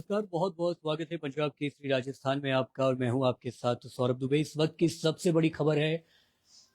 नमस्कार, बहुत-बहुत स्वागत है पंजाब केसरी राजस्थान में आपका और मैं हूं आपके साथ सौरभ दुबे। इस वक्त की सबसे बड़ी खबर है,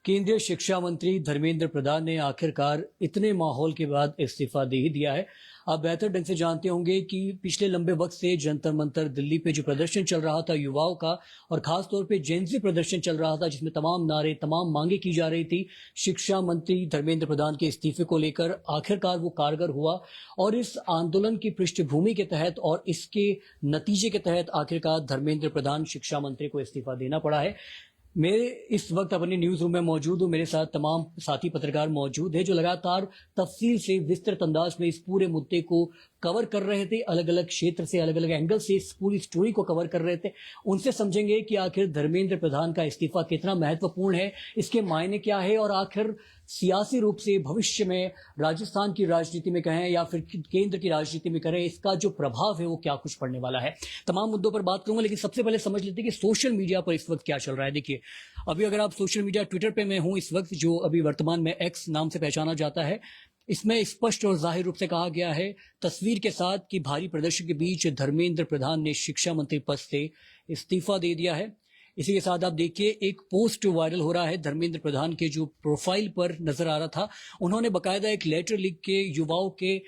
केंद्रीय शिक्षा मंत्री धर्मेंद्र प्रधान ने आखिरकार इतने माहौल के बाद इस्तीफा दे ही दिया है। आप बेहतर ढंग से जानते होंगे कि पिछले लंबे वक्त से जंतर मंतर दिल्ली पे जो प्रदर्शन चल रहा था युवाओं का और खास तौर पे जेनजी प्रदर्शन चल रहा था, जिसमें तमाम नारे, तमाम मांगे की जा रही थी शिक्षा मंत्री धर्मेंद्र प्रधान के इस्तीफे को लेकर, आखिरकार वो कारगर हुआ और इस आंदोलन की पृष्ठभूमि के तहत और इसके नतीजे के तहत आखिरकार धर्मेंद्र प्रधान शिक्षा मंत्री को इस्तीफा देना पड़ा है। मेरे इस वक्त अपने न्यूज रूम में मौजूद हूं, मेरे साथ तमाम साथी पत्रकार मौजूद है जो लगातार तफसील से विस्तृत अंदाज में इस पूरे मुद्दे को कवर कर रहे थे, अलग अलग क्षेत्र से, अलग अलग एंगल से इस पूरी स्टोरी को कवर कर रहे थे। उनसे समझेंगे कि आखिर धर्मेंद्र प्रधान का इस्तीफा कितना महत्वपूर्ण है, इसके मायने क्या है और आखिर सियासी रूप से भविष्य में राजस्थान की राजनीति में कहें या फिर केंद्र की राजनीति में करें, इसका जो प्रभाव है वो क्या कुछ पड़ने वाला है। तमाम मुद्दों पर बात करूंगा, लेकिन सबसे पहले समझ लेते हैं कि सोशल मीडिया पर इस वक्त क्या चल रहा है। देखिए, अभी अगर आप सोशल मीडिया ट्विटर पे मैं हूं इस वक्त, जो अभी वर्तमान में एक्स नाम से पहचाना जाता है, इसमें स्पष्ट और जाहिर रूप से कहा गया है तस्वीर के साथ कि भारी प्रदर्शन के बीच धर्मेंद्र प्रधान ने शिक्षा मंत्री पद से इस्तीफा दे दिया है। इसी के साथ आप देखिए एक पोस्ट वायरल हो रहा है धर्मेंद्र प्रधान के जो प्रोफाइल पर नजर आ रहा था। उन्होंने बकायदा एक लेटर लिख के युवाओं के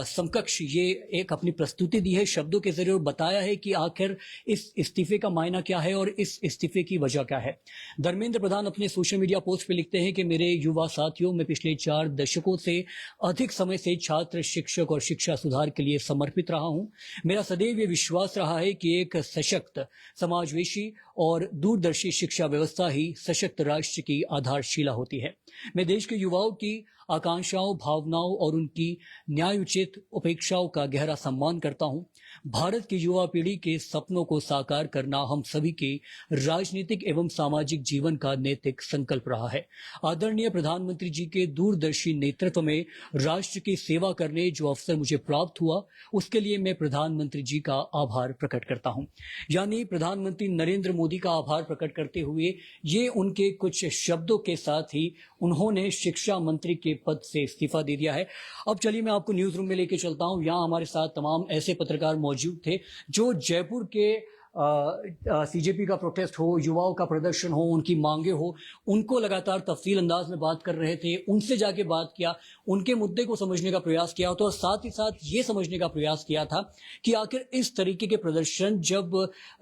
समकक्ष ये एक अपनी प्रस्तुति दी है शब्दों के जरिए और बताया है कि आखिर इस इस्तीफे का मायना क्या है और इस इस्तीफे की वजह क्या है। धर्मेंद्र प्रधान अपने सोशल मीडिया पोस्ट पे लिखते हैं कि मेरे युवा साथियों, मैं पिछले 4 दशकों से अधिक समय से छात्र, शिक्षक और शिक्षा सुधार के लिए समर्पित रहा हूं। मेरा सदैव ये विश्वास रहा है कि एक सशक्त, समाजवेशी और दूरदर्शी शिक्षा व्यवस्था ही सशक्त राष्ट्र की आधारशिला होती है। मैं देश के युवाओं की आकांक्षाओं, भावनाओं और उनकी न्यायोचित उपेक्षाओं का गहरा सम्मान करता हूं। भारत की युवा पीढ़ी के सपनों को साकार करना हम सभी के राजनीतिक एवं सामाजिक जीवन का नैतिक संकल्प रहा है। आदरणीय प्रधानमंत्री जी के दूरदर्शी नेतृत्व में राष्ट्र की सेवा करने जो अवसर मुझे प्राप्त हुआ, उसके लिए मैं प्रधानमंत्री जी का आभार प्रकट करता हूं। यानी प्रधानमंत्री नरेंद्र मोदी का आभार प्रकट करते हुए ये उनके कुछ शब्दों के साथ ही उन्होंने शिक्षा मंत्री के पद से इस्तीफा दे दिया है। अब चलिए मैं आपको न्यूज रूम में लेके चलता हूं। यहां हमारे साथ तमाम ऐसे पत्रकार मौजूद थे जो जयपुर के सीजेपी का प्रोटेस्ट हो, युवाओं का प्रदर्शन हो, उनकी मांगे हो, उनको लगातार तफसील अंदाज में बात कर रहे थे। उनसे जाके बात किया, उनके मुद्दे को समझने का प्रयास किया तो साथ ही साथ ये समझने का प्रयास किया था कि आखिर इस तरीके के प्रदर्शन जब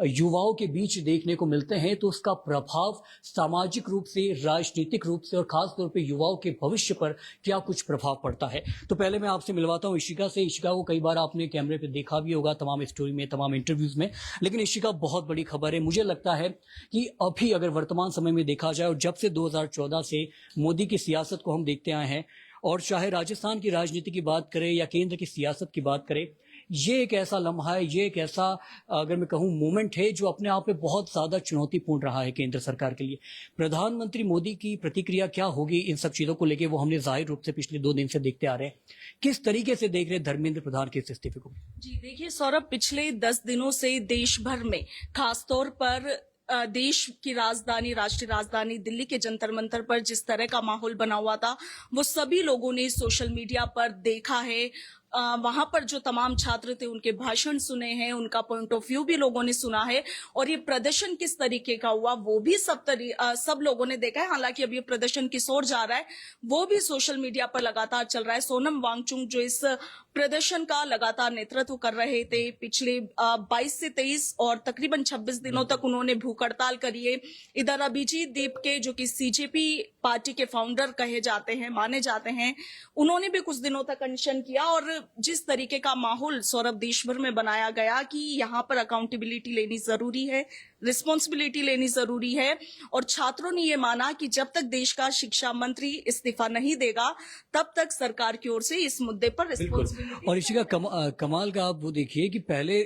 युवाओं के बीच देखने को मिलते हैं तो उसका प्रभाव सामाजिक रूप से, राजनीतिक रूप से और खासतौर पर युवाओं के भविष्य पर क्या कुछ प्रभाव पड़ता है। तो पहले मैं आपसे मिलवाता हूँ इशिका से। इशिका को कई बार आपने कैमरे पर देखा भी होगा तमाम स्टोरी में, तमाम इंटरव्यूज में, लेकिन इशिका बहुत बड़ी खबर है। मुझे लगता है कि अभी अगर वर्तमान समय में देखा जाए और जब से 2014 से मोदी की सियासत को हम देखते आए हैं और चाहे राजस्थान की राजनीति की बात करें या केंद्र की सियासत की बात करें, ये एक ऐसा लम्हा है, ये एक ऐसा अगर मैं कहूं मोमेंट है जो अपने आप में बहुत ज्यादा चुनौतीपूर्ण रहा है केंद्र सरकार के लिए। प्रधानमंत्री मोदी की प्रतिक्रिया क्या होगी इन सब चीजों को लेकर, वो हमने जाहिर रूप से पिछले 2 दिन से देखते आ रहे हैं। किस तरीके से देख रहे हैं धर्मेंद्र प्रधान के इस इस्तीफे को? जी देखिए सौरभ, पिछले 10 दिनों से देश भर में खासतौर पर देश की राजधानी, राष्ट्रीय राजधानी दिल्ली के जंतर मंतर पर जिस तरह का माहौल बना हुआ था, वो सभी लोगों ने सोशल मीडिया पर देखा है। वहां पर जो तमाम छात्र थे उनके भाषण सुने हैं, उनका पॉइंट ऑफ व्यू भी लोगों ने सुना है और ये प्रदर्शन किस तरीके का हुआ वो भी सब लोगों ने देखा है। हालांकि अब ये प्रदर्शन किस ओर जा रहा है वो भी सोशल मीडिया पर लगातार चल रहा है। सोनम वांगचुक जो इस प्रदर्शन का लगातार नेतृत्व कर रहे थे, पिछले 22 से 23 और तकरीबन 26 दिनों तक उन्होंने भूख हड़ताल करी है। इधर अभिजीत दीप के जो कि सीजेपी पार्टी के फाउंडर कहे जाते हैं, माने जाते हैं, उन्होंने भी कुछ दिनों तक अनशन किया और जिस तरीके का माहौल सौरभ देश भर में बनाया गया कि यहाँ पर अकाउंटेबिलिटी लेनी जरूरी है, रिस्पॉन्सिबिलिटी लेनी जरूरी है और छात्रों ने ये माना कि जब तक देश का शिक्षा मंत्री इस्तीफा नहीं देगा तब तक सरकार की ओर से इस मुद्दे पर रिस्पॉन्सिबिलिटी। और इसी का कमाल का आप वो देखिए कि पहले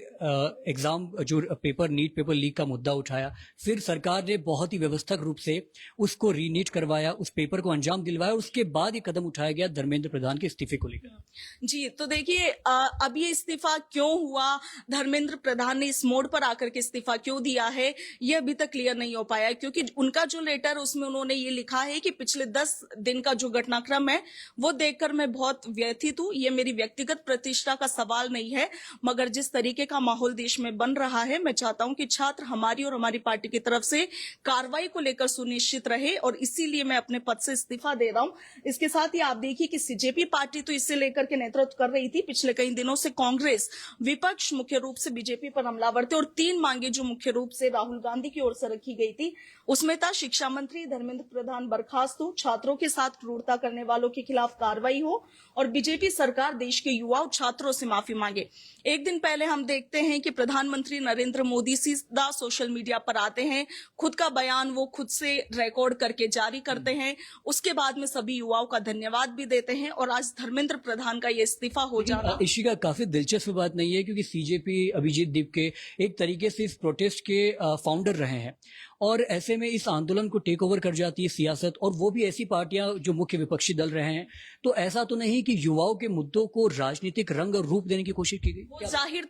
एग्जाम जो पेपर, नीट पेपर लीक का मुद्दा उठाया, फिर सरकार ने बहुत ही व्यवस्थित रूप से उसको रीनीट करवाया, उस पेपर को अंजाम दिलवाया, उसके बाद ये कदम उठाया गया धर्मेंद्र प्रधान के इस्तीफे को लेकर। जी तो देखिए अब ये इस्तीफा क्यों हुआ, धर्मेंद्र प्रधान ने इस मोड़ पर आकर के इस्तीफा क्यों दिया है, है, ये अभी तक क्लियर नहीं हो पाया है, क्योंकि उनका जो लेटर उसमें उन्होंने ये लिखा है कि पिछले 10 दिन का जो घटनाक्रम है वो देखकर मैं बहुत व्यथित हूं। ये मेरी व्यक्तिगत प्रतिष्ठा का सवाल नहीं है, मगर जिस तरीके का माहौल देश में बन रहा है, मैं चाहता हूं कि छात्र हमारी और हमारी पार्टी की तरफ से कार्रवाई को लेकर सुनिश्चित रहे, और इसीलिए मैं अपने पद से इस्तीफा दे रहा हूं। इसके साथ ही आप देखिए कि सीजेपी पार्टी तो इससे लेकर के नेतृत्व कर रही थी। पिछले कई दिनों से कांग्रेस विपक्ष मुख्य रूप से बीजेपी पर हमलावर थे, और 3 मांगे जो मुख्य रूप से राहुल गांधी की ओर से रखी गई थी, उसमें था शिक्षा मंत्री धर्मेंद्र प्रधान बर्खास्त हो, छात्रों के साथ क्रूरता करने वालों के खिलाफ कार्रवाई हो, और बीजेपी सरकार देश के युवा और छात्रों से माफी मांगे। एक दिन पहले हम देखते हैं कि प्रधानमंत्री नरेंद्र मोदी सीधा सोशल मीडिया पर आते हैं, खुद का बयान वो खुद से रिकॉर्ड करके जारी करते हैं, उसके बाद में सभी युवाओं का धन्यवाद भी देते हैं, और आज धर्मेंद्र प्रधान का ये इस्तीफा हो जाना इशिका काफी दिलचस्प बात नहीं है, क्योंकि सीजेपी अभिजीत दीपके एक तरीके से इस प्रोटेस्ट के फाउंडर रहे हैं, और ऐसे में इस आंदोलन को टेक ओवर कर जाती है सियासत, और वो भी ऐसी पार्टियां जो मुख्य विपक्षी दल रहे हैं। तो ऐसा तो नहीं कि युवाओं के मुद्दों को राजनीतिक रंग और रूप देने की कोशिश की गई? जाहिर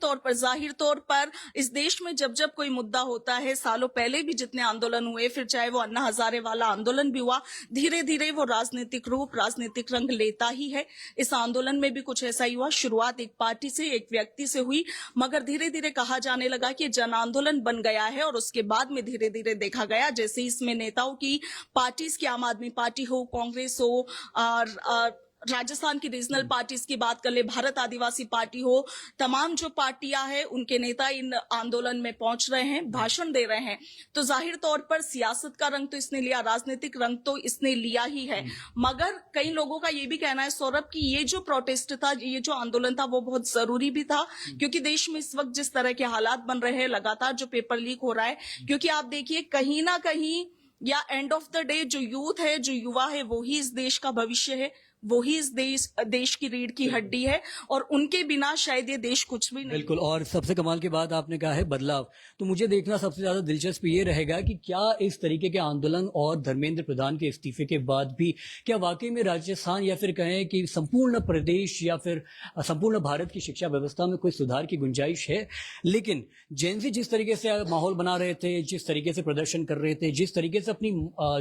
तौर पर इस देश में जब जब कोई मुद्दा होता है, सालों पहले भी जितने आंदोलन हुए, फिर चाहे वो अन्ना हजारे वाला आंदोलन भी हुआ, धीरे धीरे वो राजनीतिक रूप, राजनीतिक रंग लेता ही है। इस आंदोलन में भी कुछ ऐसा ही हुआ। शुरुआत एक पार्टी से, एक व्यक्ति से हुई, मगर धीरे धीरे कहा जाने लगा कि जन आंदोलन बन गया है, और उसके बाद में धीरे धीरे देखा गया जैसे इसमें नेताओं की पार्टीज की, आम आदमी पार्टी हो, कांग्रेस हो, और राजस्थान की रीजनल पार्टीज की बात कर ले, भारत आदिवासी पार्टी हो, तमाम जो पार्टियां हैं उनके नेता इन आंदोलन में पहुंच रहे हैं, भाषण दे रहे हैं। तो जाहिर तौर पर सियासत का रंग तो इसने लिया, राजनीतिक रंग तो इसने लिया ही है। मगर कई लोगों का ये भी कहना है सौरभ कि ये जो प्रोटेस्ट था, ये जो आंदोलन था, वो बहुत जरूरी भी था, क्योंकि देश में इस वक्त जिस तरह के हालात बन रहे हैं, लगातार जो पेपर लीक हो रहा है, क्योंकि आप देखिए कहीं ना कहीं या एंड ऑफ द डे जो यूथ है, जो युवा है, वो ही इस देश का भविष्य है, वो ही इस देश की रीढ़ की हड्डी है, और उनके बिना शायद ये देश कुछ भी नहीं। बिल्कुल। और सबसे कमाल की बात आपने कहा है बदलाव, तो मुझे देखना सबसे ज्यादा दिलचस्प ये रहेगा कि क्या इस तरीके के आंदोलन और धर्मेंद्र प्रधान के इस्तीफे के बाद भी क्या वाकई में राजस्थान या फिर कहें कि संपूर्ण प्रदेश या फिर संपूर्ण भारत की शिक्षा व्यवस्था में कोई सुधार की गुंजाइश है। लेकिन जेनजी जिस तरीके से माहौल बना रहे थे, जिस तरीके से प्रदर्शन कर रहे थे, जिस तरीके से अपनी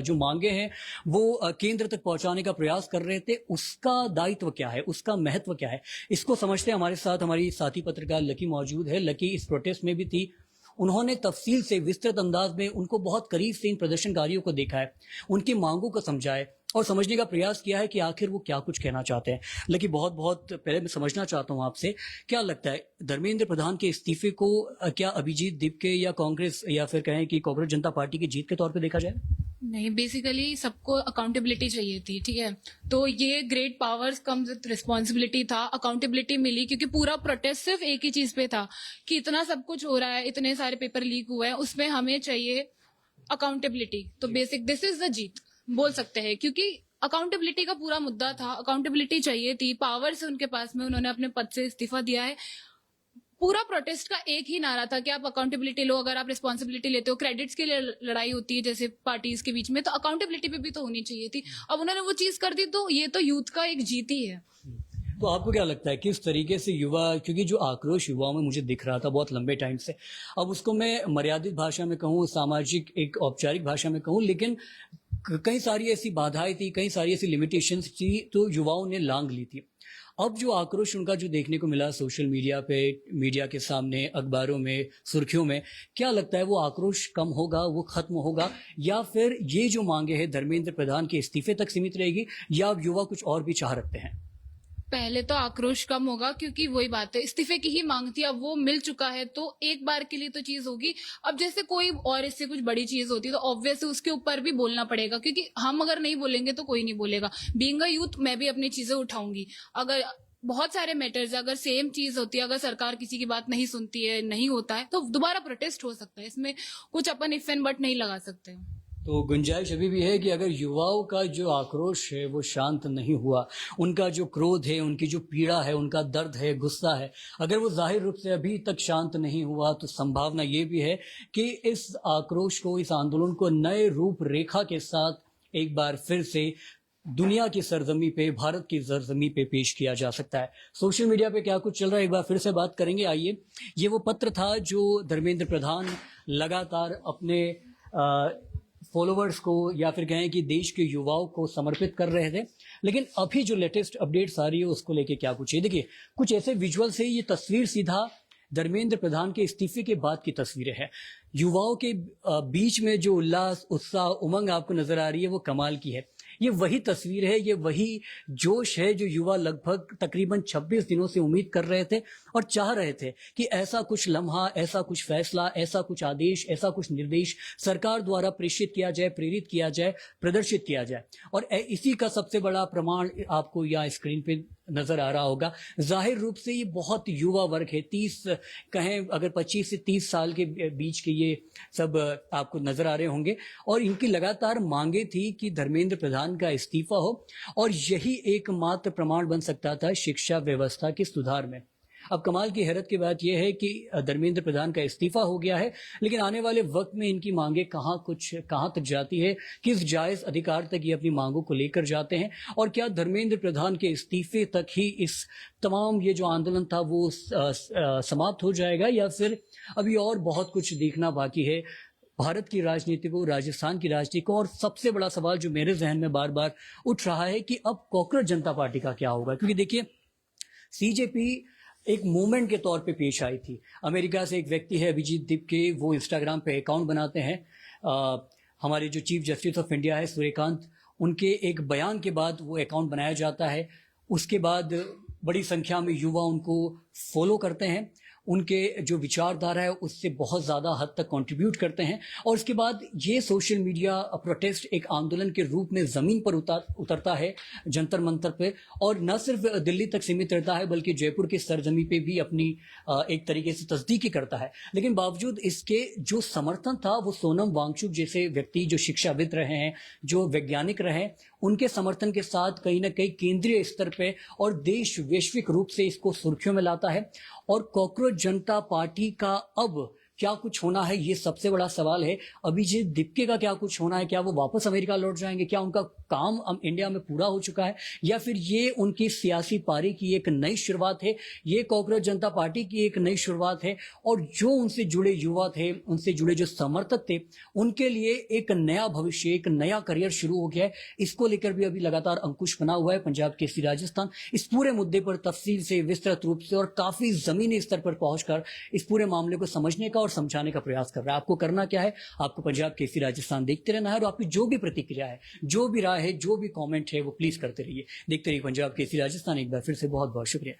जो मांगे हैं वो केंद्र तक पहुंचाने का प्रयास कर रहे थे, उसका दायित्व क्या है, उसका महत्व क्या है, इसको समझते हैं। हमारे साथ हमारी साथी पत्रकार लकी मौजूद है। लकी इस प्रोटेस्ट में भी थी, उन्होंने तफसील से, विस्तृत अंदाज में उनको बहुत करीब से इन प्रदर्शनकारियों को देखा है, उनकी मांगों को समझा है और समझने का प्रयास किया है कि आखिर वो क्या कुछ कहना चाहते हैं। लकी बहुत बहुत पहले मैं समझना चाहता हूं आपसे, क्या लगता है धर्मेंद्र प्रधान के इस्तीफे को क्या अभिजीत दीपके या कांग्रेस या फिर कहें कि कांग्रेस जनता पार्टी की जीत के तौर पर देखा जाए? नहीं, बेसिकली सबको अकाउंटेबिलिटी चाहिए थी, ठीक है। तो ये great powers comes with responsibility था, अकाउंटेबिलिटी मिली, क्योंकि पूरा प्रोटेस्ट सिर्फ एक ही चीज पे था कि इतना सब कुछ हो रहा है, इतने सारे पेपर लीक हुए हैं, उसमें हमें चाहिए अकाउंटेबिलिटी। तो बेसिक दिस इज द जीत बोल सकते हैं, क्योंकि अकाउंटेबिलिटी का पूरा मुद्दा था, अकाउंटेबिलिटी चाहिए थी, पावर्स उनके पास में, उन्होंने अपने पद से इस्तीफा दिया है। पूरा प्रोटेस्ट का एक ही नारा था कि आप अकाउंटेबिलिटी लो, अगर आप रिस्पॉन्सिबिलिटी लेते हो, क्रेडिट्स के लिए लड़ाई होती है जैसे पार्टीज के बीच में, तो अकाउंटेबिलिटी पे भी तो होनी चाहिए थी। अब उन्होंने वो चीज कर दी, तो ये तो यूथ का एक जीत ही है। तो आपको क्या लगता है किस तरीके से युवा, क्योंकि जो आक्रोश युवाओं में मुझे दिख रहा था बहुत लंबे टाइम से, अब उसको मैं मर्यादित भाषा में कहूँ, सामाजिक एक औपचारिक भाषा में कहूँ, लेकिन कई सारी ऐसी बाधाएं थी, कई सारी ऐसी लिमिटेशंस थी, तो युवाओं ने लांग ली थी। अब जो आक्रोश उनका जो देखने को मिला सोशल मीडिया पे, मीडिया के सामने, अखबारों में, सुर्खियों में, क्या लगता है वो आक्रोश कम होगा, वो खत्म होगा, या फिर ये जो मांगे हैं धर्मेंद्र प्रधान के इस्तीफे तक सीमित रहेगी, या अब युवा कुछ और भी चाह रखते हैं? पहले तो आक्रोश कम होगा, क्योंकि वही बात है, इस्तीफे की ही मांग थी, अब वो मिल चुका है, तो एक बार के लिए तो चीज होगी। अब जैसे कोई और इससे कुछ बड़ी चीज होती है तो ऑब्वियस उसके ऊपर भी बोलना पड़ेगा, क्योंकि हम अगर नहीं बोलेंगे तो कोई नहीं बोलेगा। बीइंग अ यूथ मैं भी अपनी चीजें उठाऊंगी। अगर बहुत सारे मैटर्स, अगर सेम चीज होती है, अगर सरकार किसी की बात नहीं सुनती है, नहीं होता है, तो दोबारा प्रोटेस्ट हो सकता है, इसमें कुछ अपन इफ एंड बट नहीं लगा सकते। तो गुंजाइश अभी भी है कि अगर युवाओं का जो आक्रोश है वो शांत नहीं हुआ, उनका जो क्रोध है, उनकी जो पीड़ा है, उनका दर्द है, गुस्सा है, अगर वो जाहिर रूप से अभी तक शांत नहीं हुआ, तो संभावना ये भी है कि इस आक्रोश को, इस आंदोलन को नए रूप रेखा के साथ एक बार फिर से दुनिया की सरजमी पे, भारत की सरजमी पे पेश किया जा सकता है। सोशल मीडिया पे क्या कुछ चल रहा है एक बार फिर से बात करेंगे। आइए, ये वो पत्र था जो धर्मेंद्र प्रधान लगातार अपने फॉलोअर्स को या फिर कहें कि देश के युवाओं को समर्पित कर रहे थे। लेकिन अभी जो लेटेस्ट अपडेट्स आ रही है उसको लेके क्या कुछ है, देखिए कुछ ऐसे विजुअल से ये तस्वीर सीधा धर्मेंद्र प्रधान के इस्तीफे के बाद की तस्वीरें हैं। युवाओं के बीच में जो उल्लास, उत्साह, उमंग आपको नजर आ रही है वो कमाल की है। ये वही तस्वीर है, ये वही जोश है जो युवा लगभग तकरीबन 26 दिनों से उम्मीद कर रहे थे और चाह रहे थे कि ऐसा कुछ लम्हा, ऐसा कुछ फैसला, ऐसा कुछ आदेश, ऐसा कुछ निर्देश सरकार द्वारा प्रेषित किया जाए, प्रेरित किया जाए, प्रदर्शित किया जाए। और इसी का सबसे बड़ा प्रमाण आपको यहाँ स्क्रीन पे नजर आ रहा होगा। जाहिर रूप से ये बहुत युवा वर्ग है, 30 कहें अगर 25 से 30 साल के बीच के ये सब आपको नजर आ रहे होंगे। और इनकी लगातार मांगे थी कि धर्मेंद्र प्रधान का इस्तीफा हो और यही एकमात्र प्रमाण बन सकता था शिक्षा व्यवस्था के सुधार में। अब कमाल की हैरत की बात यह है कि धर्मेंद्र प्रधान का इस्तीफा हो गया है, लेकिन आने वाले वक्त में इनकी मांगे कहां तक जाती है, किस जायज अधिकार तक ये अपनी मांगों को लेकर जाते हैं, और क्या धर्मेंद्र प्रधान के इस्तीफे तक ही इस तमाम ये जो आंदोलन था वो समाप्त हो जाएगा, या फिर अभी और बहुत कुछ देखना बाकी है भारत की राजनीति को, राजस्थान की राजनीति को। और सबसे बड़ा सवाल जो मेरे जहन में बार बार उठ रहा है कि अब कॉकरोच जनता पार्टी का क्या होगा, क्योंकि देखिए सीजेपी एक मूवमेंट के तौर पे पेश आई थी। अमेरिका से एक व्यक्ति है अभिजीत दिपके, वो इंस्टाग्राम पे अकाउंट बनाते हैं। हमारे जो चीफ जस्टिस ऑफ इंडिया है सूर्यकांत, उनके एक बयान के बाद वो अकाउंट बनाया जाता है। उसके बाद बड़ी संख्या में युवा उनको फॉलो करते हैं, उनके जो विचारधारा है उससे बहुत ज़्यादा हद तक कंट्रीब्यूट करते हैं। और उसके बाद ये सोशल मीडिया प्रोटेस्ट एक आंदोलन के रूप में ज़मीन पर उतरता है, जंतर मंतर पे, और न सिर्फ दिल्ली तक सीमित रहता है बल्कि जयपुर के सरजमी पे भी अपनी एक तरीके से तस्दीकी करता है। लेकिन बावजूद इसके जो समर्थन था वो सोनम वांगचुक जैसे व्यक्ति जो शिक्षाविद रहे हैं, जो वैज्ञानिक रहे, उनके समर्थन के साथ कहीं ना कहीं केंद्रीय स्तर पे और देश वैश्विक रूप से इसको सुर्खियों में लाता है। और कॉकरोच जनता पार्टी का अब क्या कुछ होना है, ये सबसे बड़ा सवाल है। अभिजीत दिपके का क्या कुछ होना है, क्या वो वापस अमेरिका लौट जाएंगे, क्या उनका काम इंडिया में पूरा हो चुका है, या फिर ये उनकी सियासी पारी की एक नई शुरुआत है, ये कॉकरोच जनता पार्टी की एक नई शुरुआत है। और जो उनसे जुड़े युवा थे, उनसे जुड़े जो समर्थक थे, उनके लिए एक नया भविष्य, एक नया करियर शुरू हो गया है। इसको लेकर भी अभी लगातार अंकुश बना हुआ है पंजाब केसरी राजस्थान। इस पूरे मुद्दे पर तफसील से, विस्तृत रूप से और काफी जमीनी स्तर पर पहुंचकर इस पूरे मामले को समझने का और समझाने का प्रयास कर रहा है। आपको करना क्या है, आपको पंजाब केसरी राजस्थान देखते रहना है और आपकी जो भी प्रतिक्रिया है, जो भी राय है, जो भी कमेंट है, वो प्लीज करते रहिए। देखते रहिए पंजाब केसरी राजस्थान। एक बार फिर से बहुत बहुत शुक्रिया।